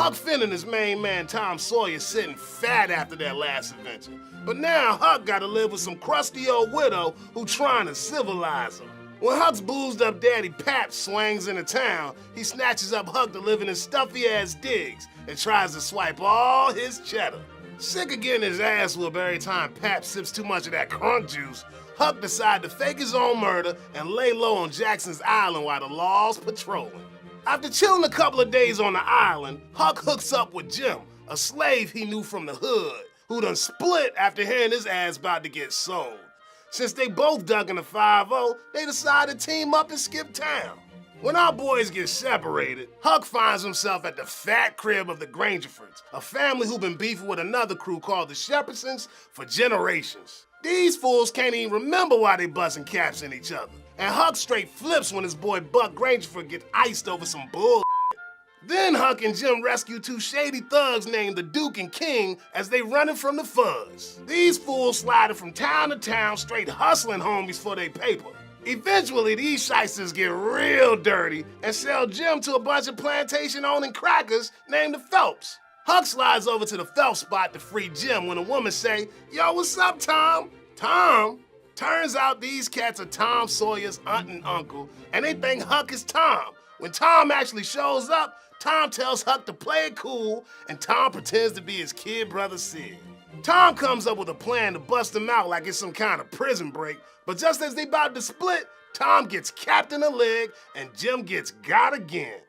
Huck Finn and his main man Tom Sawyer sitting fat after their last adventure. But now Huck gotta live with some crusty old widow who trying to civilize him. When Huck's boozed up daddy Pap swings into town, he snatches up Huck to live in his stuffy ass digs and tries to swipe all his cheddar. Sick of getting his ass whooped every time Pap sips too much of that crunk juice, Huck decides to fake his own murder and lay low on Jackson's Island while the law's patrolling. After chilling a couple of days on the island, Huck hooks up with Jim, a slave he knew from the hood, who done split after hearing his ass about to get sold. Since they both dug in the 5-0, they decided to team up and skip town. When our boys get separated, Huck finds himself at the fat crib of the Grangerfords, a family who've been beefing with another crew called the Shepherdsons for generations. These fools can't even remember why they busting caps in each other. And Huck straight flips when his boy Buck Grangerford gets iced over some bull. Then Huck and Jim rescue two shady thugs named the Duke and King as they running from the fuzz. These fools sliding from town to town straight hustling homies for their paper. Eventually, these shysters get real dirty and sell Jim to a bunch of plantation-owning crackers named the Phelps. Huck slides over to the Phelps spot to free Jim when a woman say, "Yo, what's up, Tom?" Tom? Turns out these cats are Tom Sawyer's aunt and uncle, and they think Huck is Tom. When Tom actually shows up, Tom tells Huck to play it cool, and Tom pretends to be his kid brother Sid. Tom comes up with a plan to bust him out like it's some kind of prison break, but just as they about to split, Tom gets capped in the leg, and Jim gets got again.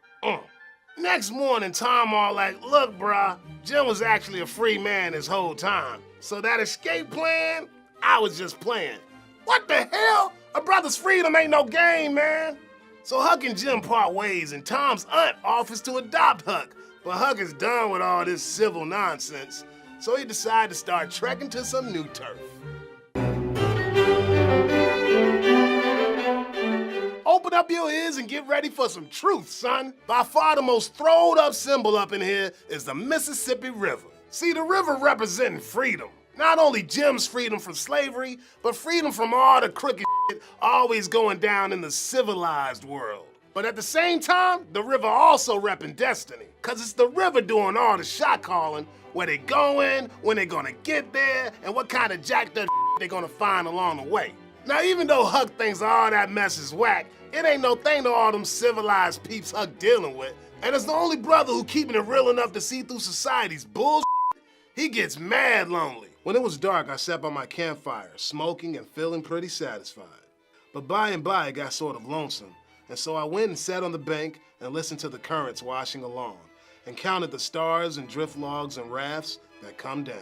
Next morning, Tom all like, "Look, brah, Jim was actually a free man this whole time, so that escape plan, I was just playing." What the hell? A brother's freedom ain't no game, man. So Huck and Jim part ways and Tom's aunt offers to adopt Huck, but Huck is done with all this civil nonsense, so he decides to start trekking to some new turf. Open up your ears and get ready for some truth, son. By far the most throwed up symbol up in here is the Mississippi River. See, the river representing freedom. Not only Jim's freedom from slavery, but freedom from all the crooked shit always going down in the civilized world. But at the same time, the river also repping destiny, cause it's the river doing all the shot calling, where they going, when they gonna get there, and what kind of jacked up they gonna find along the way. Now even though Huck thinks all that mess is whack, it ain't no thing to all them civilized peeps Huck dealing with, and it's the only brother who keeping it real enough to see through society's bullshit. He gets mad lonely. When it was dark, I sat by my campfire, smoking and feeling pretty satisfied. But by and by, it got sort of lonesome, and so I went and sat on the bank and listened to the currents washing along, and counted the stars and drift logs and rafts that come down.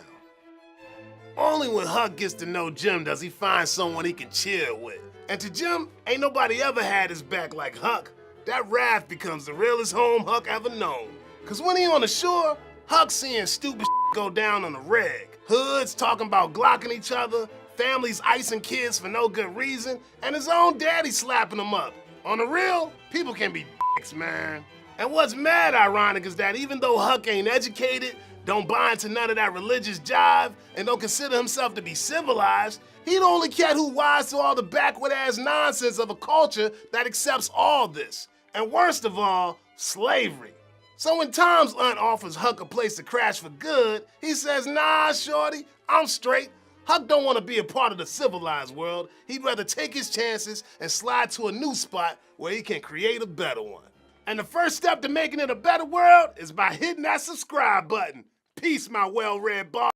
Only when Huck gets to know Jim does he find someone he can chill with. And to Jim, ain't nobody ever had his back like Huck. That raft becomes the realest home Huck ever known. Cause when he on the shore, Huck seeing stupid go down on the reg. Hoods talking about glocking each other, families icing kids for no good reason, and his own daddy slapping them up. On the real, people can be dicks, man. And what's mad ironic is that even though Huck ain't educated, don't buy into none of that religious jive, and don't consider himself to be civilized, he the only cat who wise to all the backward-ass nonsense of a culture that accepts all this. And worst of all, slavery. So when Tom's aunt offers Huck a place to crash for good, he says, "Nah, shorty, I'm straight." Huck don't want to be a part of the civilized world. He'd rather take his chances and slide to a new spot where he can create a better one. And the first step to making it a better world is by hitting that subscribe button. Peace, my well-read boss.